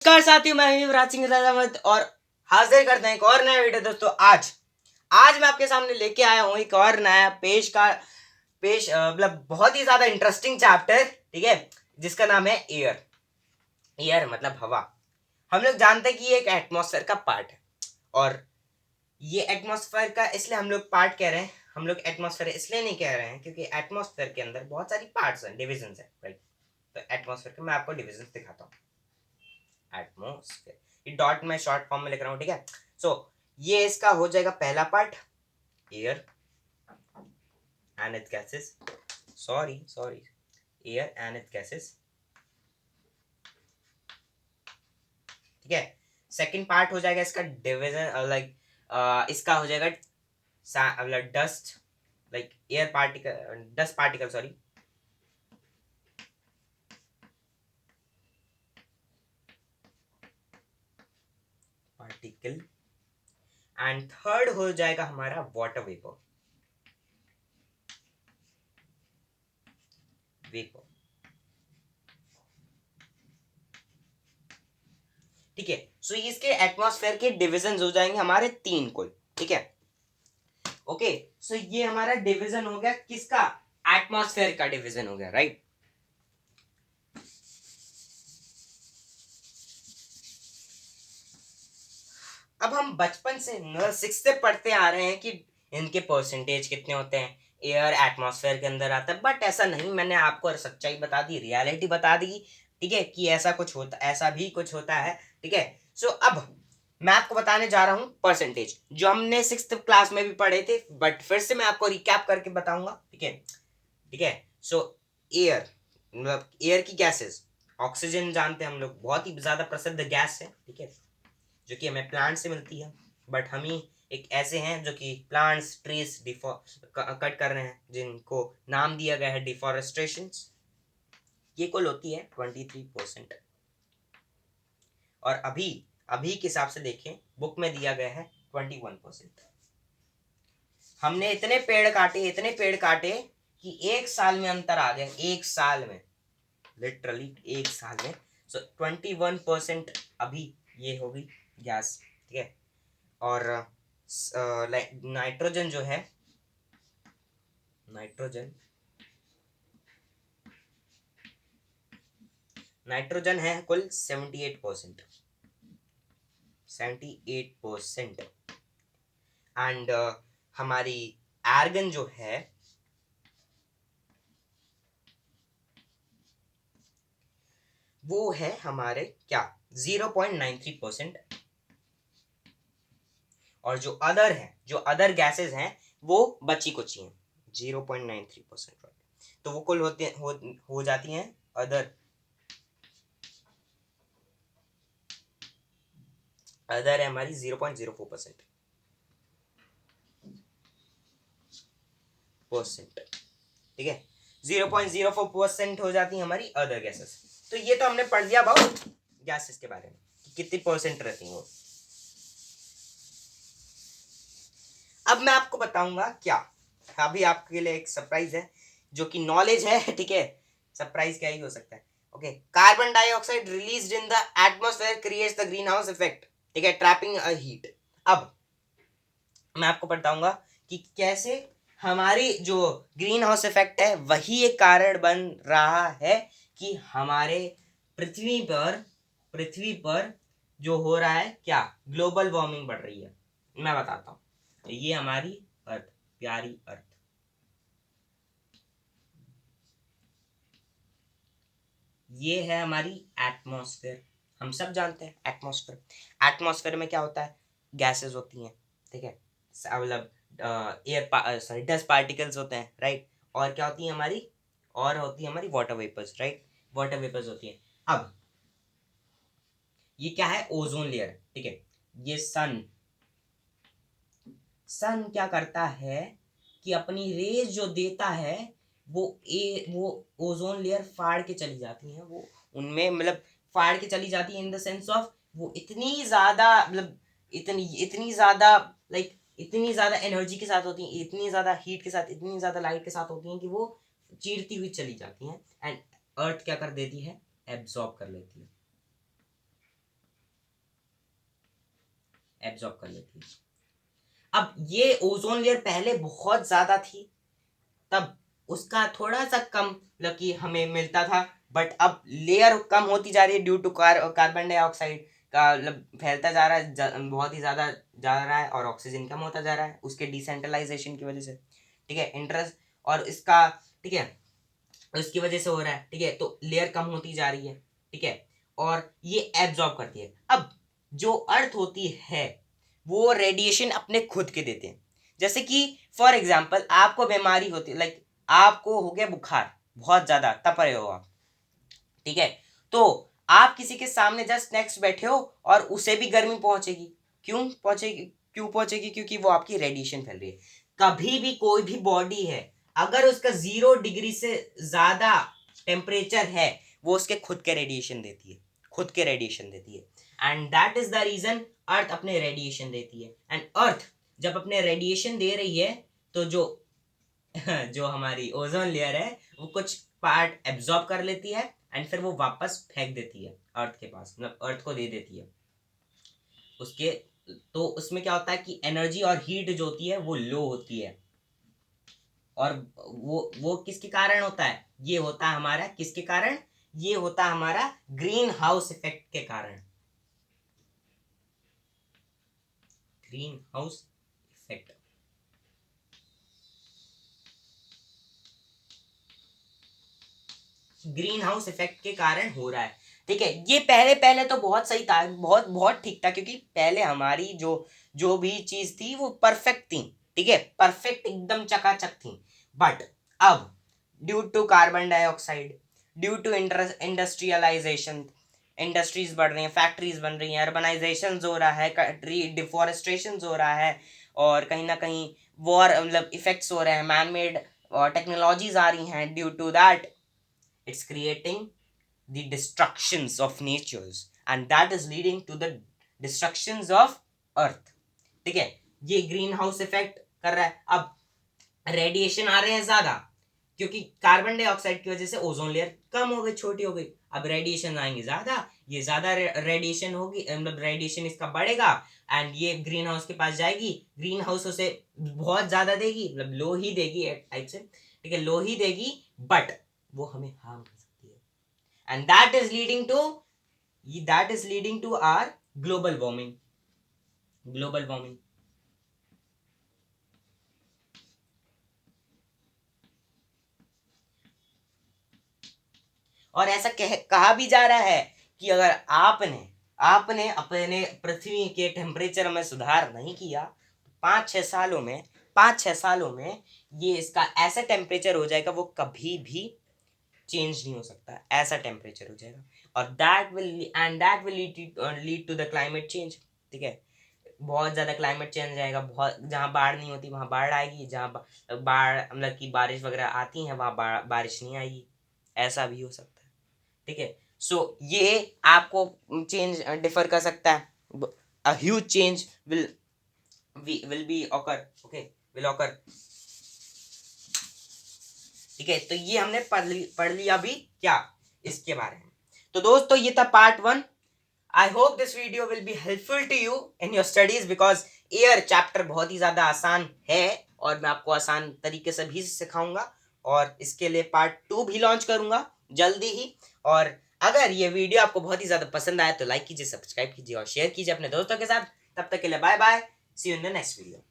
नमस्कार साथियों, मैं हूं युवराज सिंह राजावत और हाजिर करते हैं एक और नया वीडियो। दोस्तों आज मैं आपके सामने लेके आया हूं एक और नया मतलब बहुत ही ज्यादा इंटरेस्टिंग चैप्टर, ठीक है, जिसका नाम है एयर। एयर मतलब हवा। हम लोग जानते हैं कि ये एक एटमॉस्फेयर का पार्ट है और ये एटमॉस्फेयर का इसलिए हम लोग पार्ट कह रहे हैं। हम लोग एटमॉस्फेयर इसलिए नहीं कह रहे हैं क्योंकि एटमॉस्फेयर के अंदर बहुत सारी पार्ट्स हैं, डिविजन है, राइट। तो एटमॉस्फेयर के मैं आपको डिविजन दिखाता हूँ। एटमॉस्फेयर, ये डॉट में शॉर्ट फॉर्म में लिख रहा हूँ, ठीक है। सो ये इसका हो जाएगा पहला part, air and it's gases. Sorry air and it's gases, ठीक है। सेकंड पार्ट हो जाएगा इसका डिवीजन, लाइक इसका हो जाएगा dust, like air particle, dust particle, sorry. Particle. And third हो जाएगा हमारा वाटर वेपर। ठीक है। सो इसके एटमॉस्फेयर के डिविजन हो जाएंगे हमारे 3 कुल, ठीक है। ओके, सो ये हमारा डिवीजन हो गया किसका? एटमॉस्फेयर का डिवीजन हो गया, राइट। अब हम बचपन से 6 से पढ़ते आ रहे हैं कि इनके परसेंटेज कितने होते हैं, एयर एटमॉस्फेयर के अंदर आता है, बट ऐसा नहीं। मैंने आपको सच्चाई बता दी, रियलिटी बता दी, ठीक है, कि ऐसा भी कुछ होता है, ठीक है। सो अब मैं आपको बताने जा रहा हूं परसेंटेज, जो हमने 6th क्लास में भी पढ़े थे, बट फिर से मैं आपको रिकैप करके बताऊंगा, ठीक है, ठीक है। सो एयर मतलब एयर की गैसेस, ऑक्सीजन जानते हैं हम लोग, बहुत ही ज्यादा प्रसिद्ध गैस है, ठीक है, जो कि हमें प्लांट से मिलती है। बट हम ही एक ऐसे हैं जो कि प्लांट्स ट्रीज कट कर रहे हैं, जिनको नाम दिया गया है डिफॉरेस्टेशन। ये कुल होती है 23%। और अभी अभी के हिसाब से देखें, बुक में दिया गया है 21%। हमने इतने पेड़ काटे कि एक साल में अंतर आ गया, एक साल में, लिटरली एक साल में। सो 21% अभी ये होगी गैस, ठीक है। और नाइट्रोजन जो है, नाइट्रोजन है कुल 78%। एंड हमारी आर्गन जो है वो है हमारे क्या, 0.93%। और जो अदर गैसेस हैं वो बची कुची हैं, 0.93%। तो वो कुल हो जाती हैं अदर है हमारी 0.04%, ठीक है। 0.04% हो जाती है हमारी अदर गैसेस। तो ये तो हमने पढ़ लिया अबाउट गैसेस के बारे में, कितनी परसेंट रहती हैं वो। अब मैं आपको बताऊंगा क्या, अभी आपके लिए एक सरप्राइज है, जो कि नॉलेज है, ठीक है। सरप्राइज क्या ही हो सकता है। Okay, carbon dioxide released in the atmosphere creates the green house effect, ठीक है, ट्रैपिंग अ हीट। अब मैं आपको बताऊंगा कि कैसे हमारी जो ग्रीन हाउस इफेक्ट है वही एक कारण बन रहा है कि हमारे पृथ्वी पर जो हो रहा है क्या, ग्लोबल वार्मिंग बढ़ रही है। मैं बताता हूँ। तो ये हमारी अर्थ, प्यारी अर्थ, ये है हमारी एटमॉस्फेयर। हम सब जानते हैं एटमॉस्फेयर में क्या होता है, गैसेस होती हैं, ठीक है, मतलब सॉरी डस्ट पार्टिकल्स होते हैं, राइट। और क्या होती है हमारी, और होती है हमारी water vapours, right. Water vapours होती है। अब ये क्या है, ओजोन लेयर, ठीक है। ये सन क्या करता है कि अपनी रेज जो देता है वो ओजोन लेयर फाड़ के चली जाती है, वो उनमें मतलब फाड़ के चली जाती है, इन द सेंस ऑफ वो इतनी ज्यादा, मतलब इतनी ज्यादा, लाइक इतनी ज्यादा एनर्जी के साथ होती हैं, इतनी ज्यादा हीट के साथ, इतनी ज्यादा लाइट के साथ होती हैं कि वो चीरती हुई चली जाती हैं। एंड अर्थ क्या कर देती है, एब्जॉर्ब कर लेती है। एब्जॉर्ब कर लेती है। अब ये ओजोन लेयर पहले बहुत ज्यादा थी, तब उसका थोड़ा सा कम मतलब कि हमें मिलता था, बट अब लेयर कम होती जा रही है ड्यू टू कार्बन डाइऑक्साइड का मतलब फैलता जा रहा है, बहुत ही ज़्यादा जा रहा है, और ऑक्सीजन कम होता जा रहा है उसके डिसेंट्रलाइजेशन की वजह से, ठीक है, इंटरेस्ट और इसका, ठीक है, उसकी वजह से हो रहा है, ठीक है, तो लेयर कम होती जा रही है, ठीक है, और ये एब्जॉर्ब करती है। अब जो अर्थ होती है वो रेडिएशन अपने खुद के देते हैं, जैसे कि फॉर एग्जाम्पल आपको बीमारी होती है, लाइक आपको हो गया बुखार बहुत ज्यादा, तप रहे हो आप, ठीक है, तो आप किसी के सामने जस्ट नेक्स्ट बैठे हो और उसे भी गर्मी पहुंचेगी, क्यों पहुंचेगी, क्योंकि वो आपकी रेडिएशन फैल रही है। कभी भी कोई भी बॉडी है, अगर उसका 0 डिग्री से ज्यादा टेम्परेचर है, वो उसके खुद के रेडिएशन देती है, खुद के रेडिएशन देती है, and that is the reason earth अपने रेडिएशन देती है। एंड अर्थ जब अपने रेडिएशन दे रही है, तो जो जो हमारी ओजोन लेयर है वो कुछ पार्ट एब्जॉर्ब कर लेती है, एंड फिर वो वापस फेंक देती है अर्थ के पास, मतलब अर्थ को दे देती है उसके। तो उसमें क्या होता है कि एनर्जी और हीट जो होती है वो लो होती है, और वो किसके कारण होता है, ये होता है हमारा किसके कारण, ये होता है हमारा ग्रीन हाउस इफेक्ट के कारण, green house effect. Green house effect के कारण हो रहा है, ठीक है। ये पहले पहले तो बहुत सही था, बहुत बहुत ठीक था, क्योंकि पहले हमारी जो जो भी चीज थी वो परफेक्ट थी, ठीक है, परफेक्ट एकदम चकाचक थी। बट अब due to carbon dioxide, due to industrialisation, industries बढ़ रही हैं, फैक्ट्रीज बन रही हैं, अर्बनाइजेशन हो रहा है, ट्री डिफोरेस्ट्रेशन हो रहा है, और कहीं ना कहीं वॉर मतलब इफेक्ट्स हो रहे हैं, मैन मेड टेक्नोलॉजीज आ रही हैं, due to that it's creating the destructions of natures, and that is leading to the destructions of earth, ठीक है। ये ग्रीन हाउस इफेक्ट कर रहा है। अब रेडिएशन आ रहे हैं ज्यादा, क्योंकि कार्बन डाइऑक्साइड की वजह से ओजोन लेयर कम हो गई, छोटी हो गई, अब रेडिएशन आएंगे ज्यादा, ये ज्यादा रेडिएशन होगी, मतलब रेडिएशन इसका बढ़ेगा, एंड ये ग्रीन हाउस के पास जाएगी, ग्रीन हाउस उसे बहुत ज्यादा देगी, मतलब लो ही देगी टाइप से, ठीक है, लो ही देगी, बट वो हमें हार्म कर सकती है, and that is leading to our global warming, global warming. और ऐसा कहा भी जा रहा है कि अगर आपने आपने अपने पृथ्वी के टेम्परेचर में सुधार नहीं किया, 5-6 सालों में 5-6 सालों में ये इसका ऐसा टेम्परेचर हो जाएगा, वो कभी भी चेंज नहीं हो सकता, ऐसा टेम्परेचर हो जाएगा, और that will lead to the climate change, ठीक है। बहुत ज़्यादा क्लाइमेट चेंज आएगा, बहुत, जहाँ बाढ़ नहीं होती वहाँ बाढ़ आएगी, जहाँ बाढ़ मतलब कि बारिश वगैरह आती है वहाँ बारिश नहीं आएगी, ऐसा भी हो सकता है, ठीक है। सो ये आपको चेंज डिफर कर सकता है, a huge change will be occur, okay, will occur, ठीक है। तो ये हमने पढ़ लिया अभी क्या इसके बारे में। तो दोस्तों ये था part 1। I hope this video will be helpful to you in your studies, because air chapter बहुत ही ज़्यादा आसान है, और मैं आपको आसान तरीके से भी सिखाऊंगा, और इसके लिए पार्ट 2 भी लॉन्च करूंगा जल्दी ही। और अगर ये वीडियो आपको बहुत ही ज़्यादा पसंद आया तो लाइक कीजिए, सब्सक्राइब कीजिए और शेयर कीजिए अपने दोस्तों के साथ। तब तक के लिए bye bye, see you in the next video.